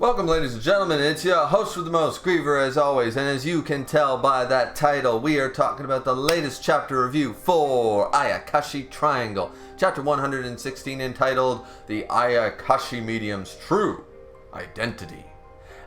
Welcome, ladies and gentlemen. It's your host with the most, Griever, as always. And as you can tell by that title, we are talking about the latest chapter review for Ayakashi Triangle. Chapter 116, entitled The Ayakashi Medium's True Identity.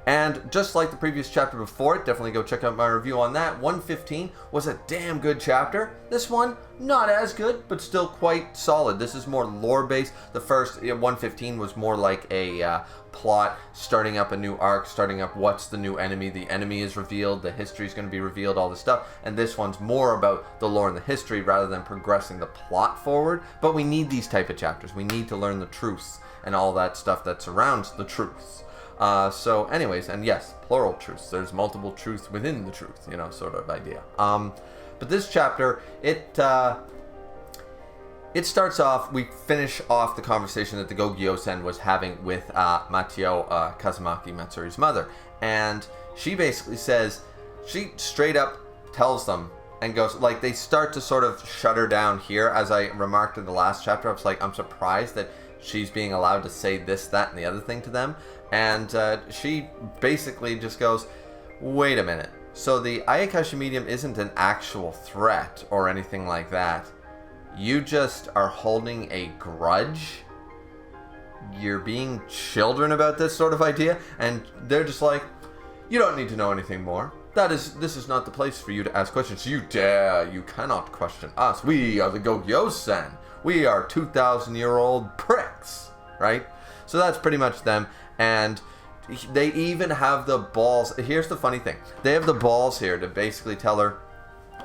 And just like the previous chapter before it, definitely go check out my review on that. 115 was a damn good chapter. This one, not as good, but still quite solid. This is more lore-based. The first, 115, was more like a plot, starting up a new arc, starting up what's the new enemy. The enemy is revealed, the history is going to be revealed, all this stuff. And this one's more about the lore and the history rather than progressing the plot forward. But we need these type of chapters. We need to learn the truths and all that stuff that surrounds the truths. So anyways, and yes, plural truths. There's multiple truths within the truth, sort of idea. But this chapter, it starts off, we finish off the conversation that the Gogyo-sen was having with Matio Kazumaki, Matsuri's mother. And she basically says, she straight up tells them and goes, like, they start to sort of shut her down here. As I remarked in the last chapter, I was like, I'm surprised that she's being allowed to say this, that, and the other thing to them. And she basically just goes, wait a minute. So the Ayakashi medium isn't an actual threat or anything like that. You just are holding a grudge? You're being children about this sort of idea? And they're just like, you don't need to know anything more. This is not the place for you to ask questions. You cannot question us. We are the Gogyo-sen. We are 2,000-year-old pricks, right? So that's pretty much them. And they even have the balls. Here's the funny thing. They have the balls here to basically tell her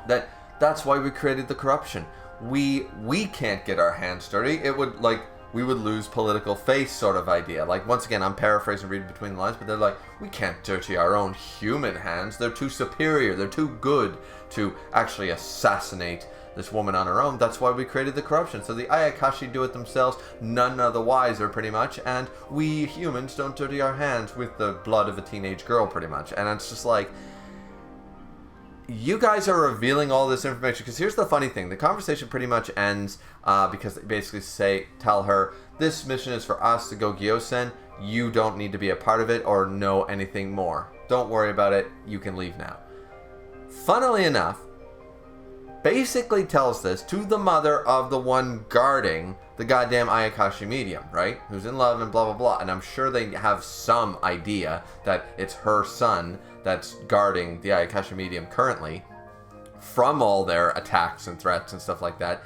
that that's why we created the corruption. We can't get our hands dirty. It would, like, we would lose political face sort of idea. Like, once again, I'm paraphrasing, reading between the lines, but they're like, we can't dirty our own human hands. They're too superior. They're too good to actually assassinate this woman on her own. That's why we created the corruption. So the Ayakashi do it themselves, none are the wiser, pretty much, and we humans don't dirty our hands with the blood of a teenage girl, pretty much. And it's just like, you guys are revealing all this information, because here's the funny thing. The conversation pretty much ends because they basically tell her, this mission is for us, the Gogyo-sen. You don't need to be a part of it or know anything more. Don't worry about it. You can leave now. Funnily enough, basically tells this to the mother of the one guarding the goddamn Ayakashi medium, right? Who's in love and blah, blah, blah. And I'm sure they have some idea that it's her son that's guarding the Ayakashi medium currently from all their attacks and threats and stuff like that.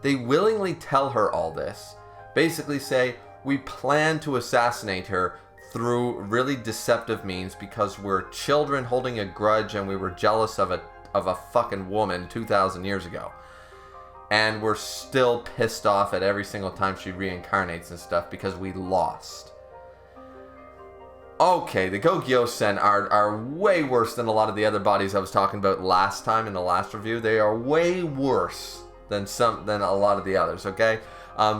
They willingly tell her all this. Basically say, we plan to assassinate her through really deceptive means because we're children holding a grudge and we were jealous of a fucking woman 2,000 years ago. And we're still pissed off at every single time she reincarnates and stuff because we lost. Okay, the Gogyo-sen are way worse than a lot of the other bodies I was talking about last time in the last review. They are way worse than a lot of the others, okay?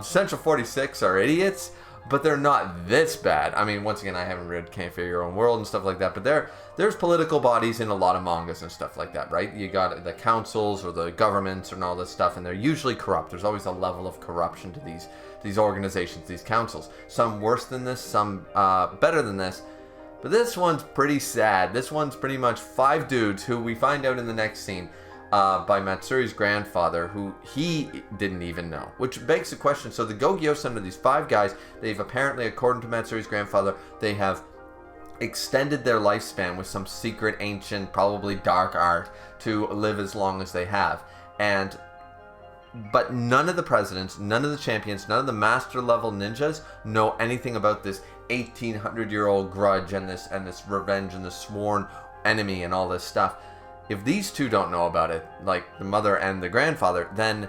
Central 46 are idiots, but they're not this bad. I mean, once again, I haven't read Can't Fear Your Own World and stuff like that, but there's political bodies in a lot of mangas and stuff like that, right? You got the councils or the governments and all this stuff, and they're usually corrupt. There's always a level of corruption to these organizations, these councils. Some worse than this, some better than this. But this one's pretty sad. This one's pretty much 5 dudes who we find out in the next scene by Matsuri's grandfather, who he didn't even know. Which begs the question, so the Gogyo-sen are these 5 guys. They've apparently, according to Matsuri's grandfather, they have extended their lifespan with some secret, ancient, probably dark art to live as long as they have. But none of the presidents, none of the champions, none of the master level ninjas know anything about this 1,800-year-old grudge and this revenge and this sworn enemy and all this stuff. If these 2 don't know about it, like the mother and the grandfather, then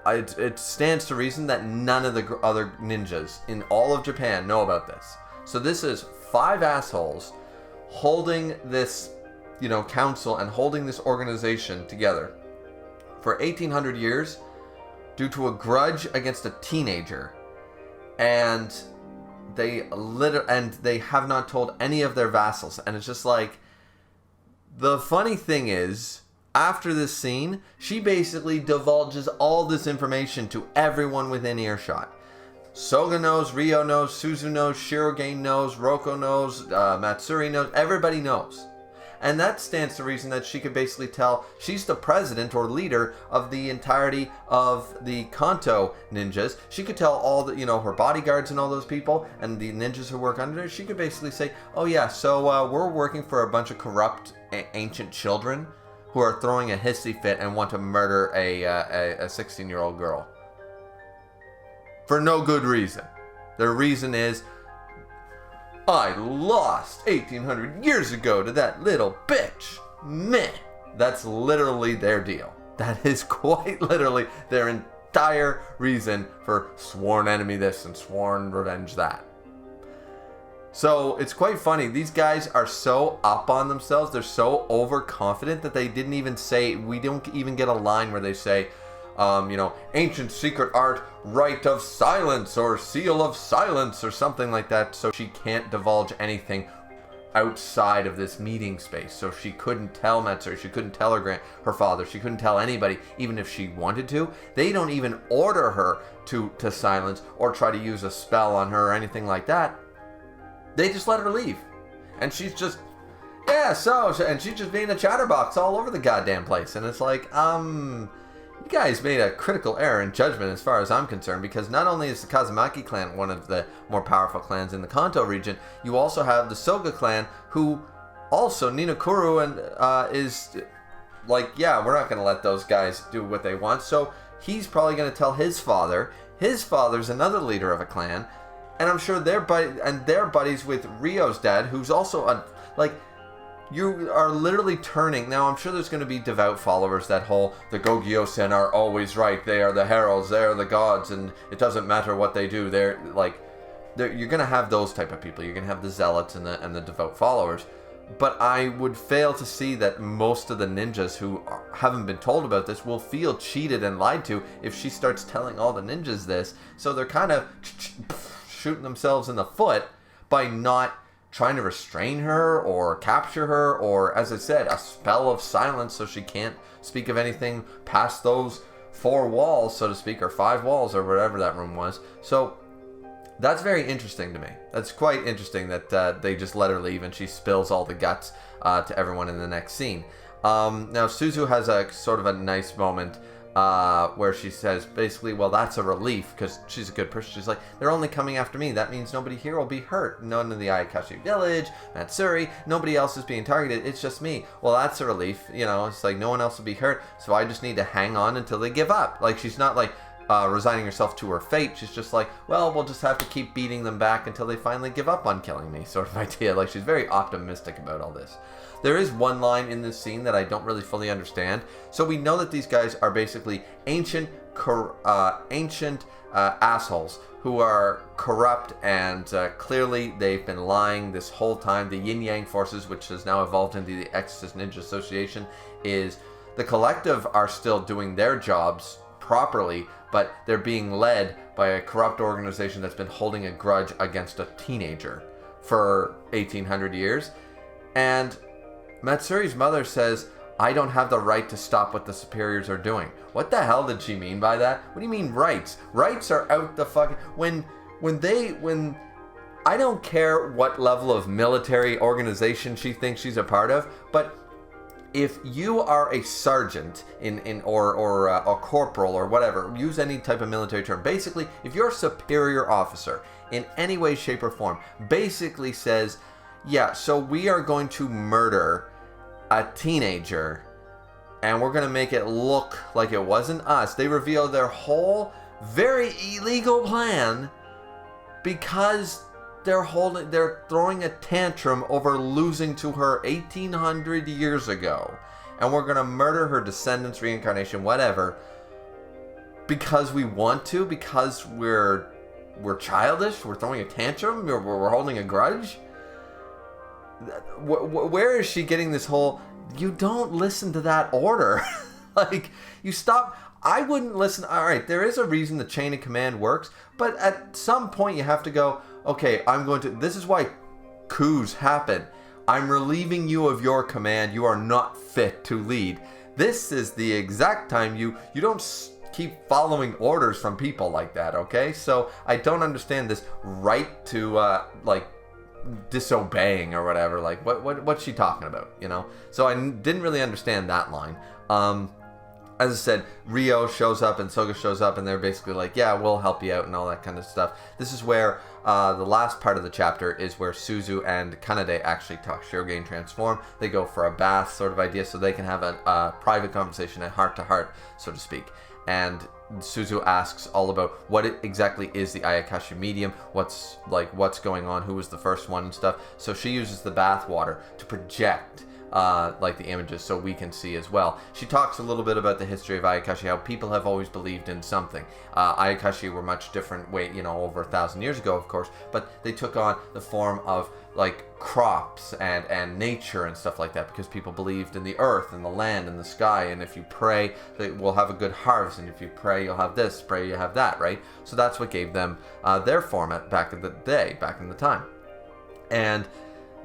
it stands to reason that none of the other ninjas in all of Japan know about this. So this is 5 assholes holding this, council and holding this organization together for 1,800 years due to a grudge against a teenager. And they have not told any of their vassals. And it's just like, the funny thing is, after this scene, she basically divulges all this information to everyone within earshot. Soga knows, Ryo knows, Suzu knows, Shirogane knows, Roko knows, Matsuri knows, everybody knows. And that stands to reason that she could basically tell she's the president or leader of the entirety of the Kanto ninjas. She could tell all the, her bodyguards and all those people and the ninjas who work under her. She could basically say, oh yeah, so we're working for a bunch of corrupt ancient children who are throwing a hissy fit and want to murder a 16-year-old girl. For no good reason. The reason is, I lost 1,800 years ago to that little bitch. Meh. That's literally their deal. That is quite literally their entire reason for sworn enemy this and sworn revenge that. So it's quite funny. These guys are so up on themselves. They're so overconfident that they didn't even say, we don't even get a line where they say, ancient secret art, rite of silence or seal of silence or something like that, so she can't divulge anything outside of this meeting space. So she couldn't tell Matsuri, she couldn't tell her father, she couldn't tell anybody, even if she wanted to. They don't even order her to silence or try to use a spell on her or anything like that. They just let her leave. And she's just, and she's just being a chatterbox all over the goddamn place. And it's like, you guys made a critical error in judgment as far as I'm concerned, because not only is the Kazumaki clan one of the more powerful clans in the Kanto region, you also have the Soga clan, who also, Ninokuru is like, yeah, we're not going to let those guys do what they want. So he's probably going to tell his father. His father's another leader of a clan, and I'm sure they're buddies with Ryo's dad, who's also you are literally turning. Now, I'm sure there's going to be devout followers, that whole, the Gogyo-sen are always right, they are the heralds, they are the gods, and it doesn't matter what they do. You're going to have those type of people. You're going to have the zealots and the devout followers. But I would fail to see that most of the ninjas who haven't been told about this will feel cheated and lied to if she starts telling all the ninjas this. So they're kind of shooting themselves in the foot by not trying to restrain her or capture her, or, as I said, a spell of silence so she can't speak of anything past those 4 walls, so to speak, or 5 walls, or whatever that room was. So that's very interesting to me. That's quite interesting that they just let her leave and she spills all the guts to everyone in the next scene. Now, Suzu has a sort of a nice moment where she says, basically, well, that's a relief, because she's a good person. She's like, they're only coming after me. That means nobody here will be hurt. None in the Ayakashi village, Matsuri, nobody else is being targeted. It's just me. Well, that's a relief. It's like no one else will be hurt, so I just need to hang on until they give up. Like, she's not like resigning herself to her fate. She's just like, well, we'll just have to keep beating them back until they finally give up on killing me, sort of idea. Like, she's very optimistic about all this. There is one line in this scene that I don't really fully understand. So we know that these guys are basically ancient assholes who are corrupt, and clearly they've been lying this whole time. The Yin Yang forces, which has now evolved into the Exorcist Ninja Association, is the collective are still doing their jobs properly, but they're being led by a corrupt organization that's been holding a grudge against a teenager for 1,800 years. And Matsuri's mother says, I don't have the right to stop what the superiors are doing. What the hell did she mean by that? What do you mean rights? Rights are out the fucking... When I don't care what level of military organization she thinks she's a part of, but if you are a sergeant or a corporal or whatever, use any type of military term. Basically, if your superior officer in any way, shape, or form basically says, yeah, so we are going to murder a teenager and we're going to make it look like it wasn't us. They reveal their whole very illegal plan because they're throwing a tantrum over losing to her 1,800 years ago, and we're going to murder her descendants, reincarnation, whatever, because we want to, because we're childish, we're throwing a tantrum, we're holding a grudge. Where is she getting this whole, you don't listen to that order? Like, you stop. I wouldn't listen. All right, there is a reason the chain of command works, but at some point you have to go, okay, this is why coups happen. I'm relieving you of your command. You are not fit to lead. This is the exact time you don't keep following orders from people like that, okay? So I don't understand this right to, disobeying or whatever. Like, what's she talking about, you know? So I didn't really understand that line. As I said, Ryo shows up and Soga shows up, and they're basically like, yeah, we'll help you out and all that kind of stuff. This is where the last part of the chapter is where Suzu and Kanade actually talk. Shirogane transform. They go for a bath sort of idea so they can have a private conversation, a heart-to-heart, so to speak. And Suzu asks all about what exactly is the Ayakashi medium, what's going on, who was the first one and stuff. So she uses the bath water to project the images so we can see as well. She talks a little bit about the history of Ayakashi, how people have always believed in something. Ayakashi were much different over 1,000 years ago, of course, but they took on the form of like crops and nature and stuff like that because people believed in the earth and the land and the sky, and if you pray that we'll have a good harvest, and if you pray you'll have this, pray you have that, right? So that's what gave them their format back in the day, back in the time. And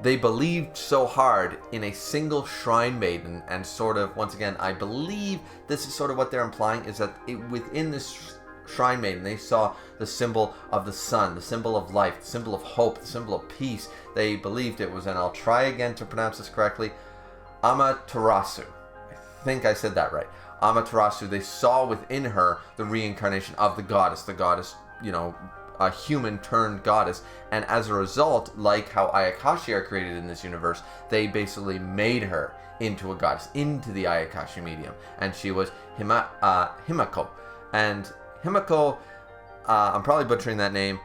they believed so hard in a single shrine maiden, and sort of, once again, I believe this is sort of what they're implying, is that within this shrine maiden, they saw the symbol of the sun, the symbol of life, the symbol of hope, the symbol of peace. They believed it was, and I'll try again to pronounce this correctly, Amaterasu. I think I said that right. Amaterasu, they saw within her the reincarnation of the goddess, a human turned goddess, and as a result, like how Ayakashi are created in this universe, they basically made her into a goddess, into the Ayakashi medium, and she was Himako. And Himako, I'm probably butchering that name.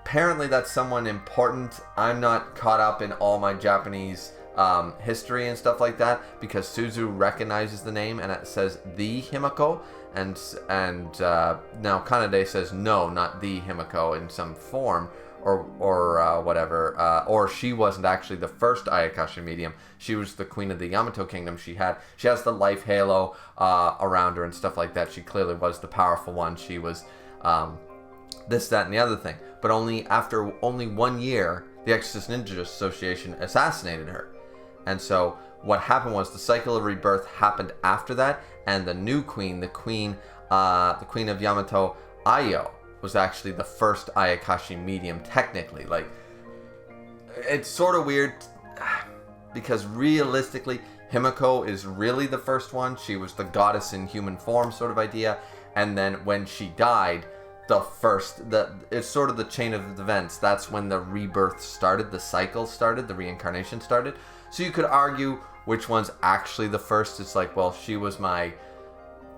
Apparently that's someone important. I'm not caught up in all my Japanese history and stuff like that, because Suzu recognizes the name and it says the Himako, and now Kanade says no, not the Himiko in some form or whatever, or she wasn't actually the first Ayakashi medium. She was the queen of the Yamato kingdom. She has the life halo around her and stuff like that. She clearly was the powerful one. She was this, that, and the other thing. But after only 1 year, the Exorcist Ninja Association assassinated her. And so what happened was the cycle of rebirth happened after that, and the new queen, the queen of Yamato, Ayo, was actually the first Ayakashi medium, technically. Like, it's sort of weird because realistically, Himiko is really the first one. She was the goddess in human form sort of idea, and then when she died, it's sort of the chain of events. That's when the rebirth started, the cycle started, the reincarnation started. So you could argue which one's actually the first. It's like, well, she was my,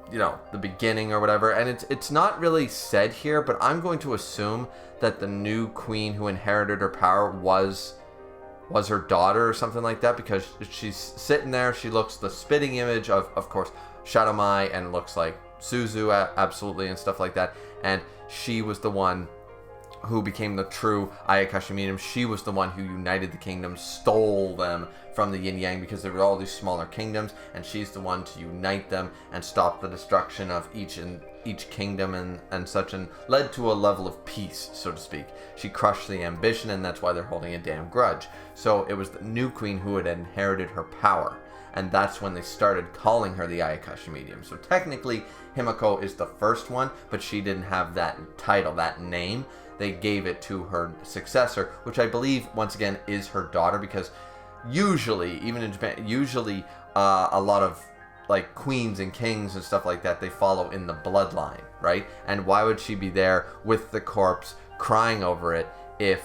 the beginning or whatever. And it's not really said here, but I'm going to assume that the new queen who inherited her power was her daughter or something like that, because she's sitting there. She looks the spitting image of course, Shadow Mai, and looks like Suzu absolutely and stuff like that. And she was the one who became the true Ayakashi medium. She was the one who united the kingdoms, stole them from the yin yang, because there were all these smaller kingdoms, and she's the one to unite them and stop the destruction of each kingdom and such, and led to a level of peace, so to speak. She crushed the ambition, and that's why they're holding a damn grudge. So it was the new queen who had inherited her power, and that's when they started calling her the Ayakashi medium. So technically, Himiko is the first one, but she didn't have that title, that name. They gave it to her successor, which I believe, once again, is her daughter, because usually, even in Japan, a lot of like queens and kings and stuff like that, they follow in the bloodline, right? And why would she be there with the corpse crying over it if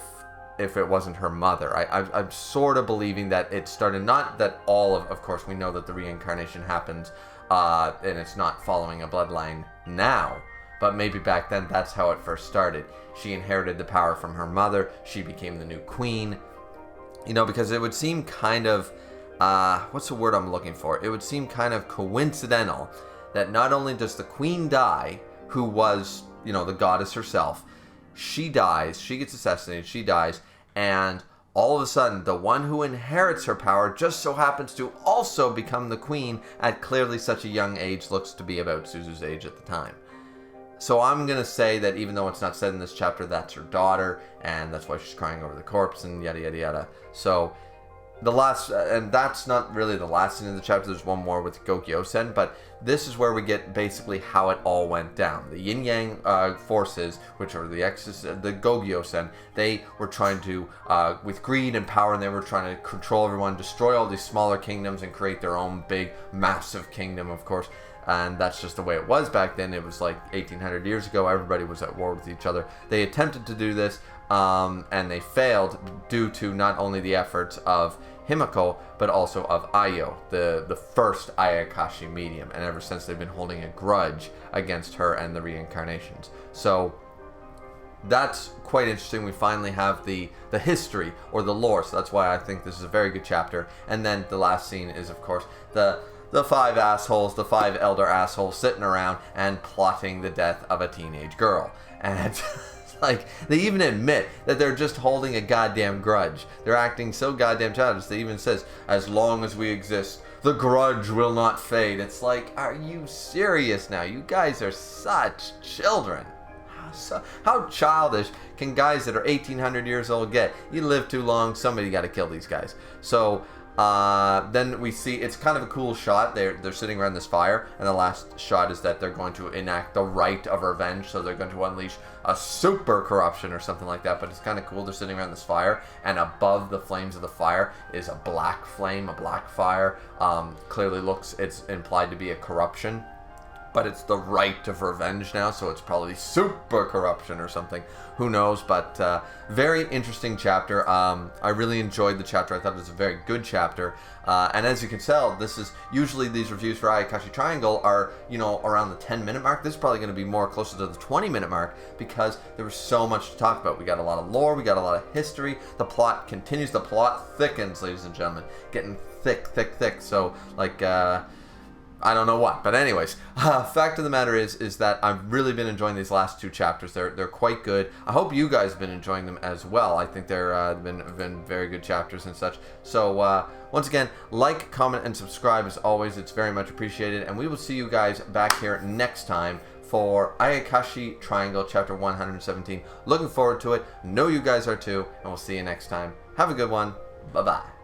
it wasn't her mother? I'm sort of believing that it started, not that of course we know that the reincarnation happens and it's not following a bloodline now, but maybe back then that's how it first started. She inherited the power from her mother. She became the new queen. Because it would seem kind of, what's the word I'm looking for? It would seem kind of coincidental that not only does the queen die, who was, the goddess herself, she dies, she gets assassinated, she dies, and all of a sudden, the one who inherits her power just so happens to also become the queen at clearly such a young age, looks to be about Suzu's age at the time. So I'm going to say that even though it's not said in this chapter, that's her daughter, and that's why she's crying over the corpse and yada, yada, yada. So the last, and that's not really the last scene in the chapter. There's one more with Gogyo-sen, but this is where we get basically how it all went down. The Yin Yang forces, which are the Gogyo-sen, they were trying to, with greed and power, and they were trying to control everyone, destroy all these smaller kingdoms, and create their own big, massive kingdom, of course. And that's just the way it was back then. It was like 1800 years ago. Everybody was at war with each other. They attempted to do this, and they failed due to not only the efforts of Himiko, but also of Ayo, the first Ayakashi medium. And ever since, they've been holding a grudge against her and the reincarnations. So that's quite interesting. We finally have the history or the lore. So that's why I think this is a very good chapter. And then the last scene is, of course, the 5 assholes, the 5 elder assholes sitting around and plotting the death of a teenage girl. And like, they even admit that they're just holding a goddamn grudge. They're acting so goddamn childish. They even says, as long as we exist, the grudge will not fade. It's like, are you serious now? You guys are such children. How childish can guys that are 1800 years old get? You live too long, somebody got to kill these guys. So then we see, it's kind of a cool shot. They're sitting around this fire, and the last shot is that they're going to enact the rite of revenge. So they're going to unleash a super corruption or something like that. But it's kind of cool. They're sitting around this fire, and above the flames of the fire is a black flame, a black fire. Clearly it's implied to be a corruption. But it's the rite of revenge now, so it's probably super corruption or something. Who knows? But very interesting chapter. I really enjoyed the chapter. I thought it was a very good chapter. And as you can tell, this is usually these reviews for Ayakashi Triangle are, around the 10-minute mark. This is probably going to be more closer to the 20-minute mark because there was so much to talk about. We got a lot of lore. We got a lot of history. The plot continues. The plot thickens, ladies and gentlemen. Getting thick, thick, thick. So, like, I don't know what, but anyways, fact of the matter is that I've really been enjoying these last 2 chapters. They're quite good. I hope you guys have been enjoying them as well. I think they're been very good chapters and such. So once again, like, comment, and subscribe as always. It's very much appreciated, and we will see you guys back here next time for Ayakashi Triangle chapter 117. Looking forward to it. Know you guys are too, and we'll see you next time. Have a good one. Bye bye.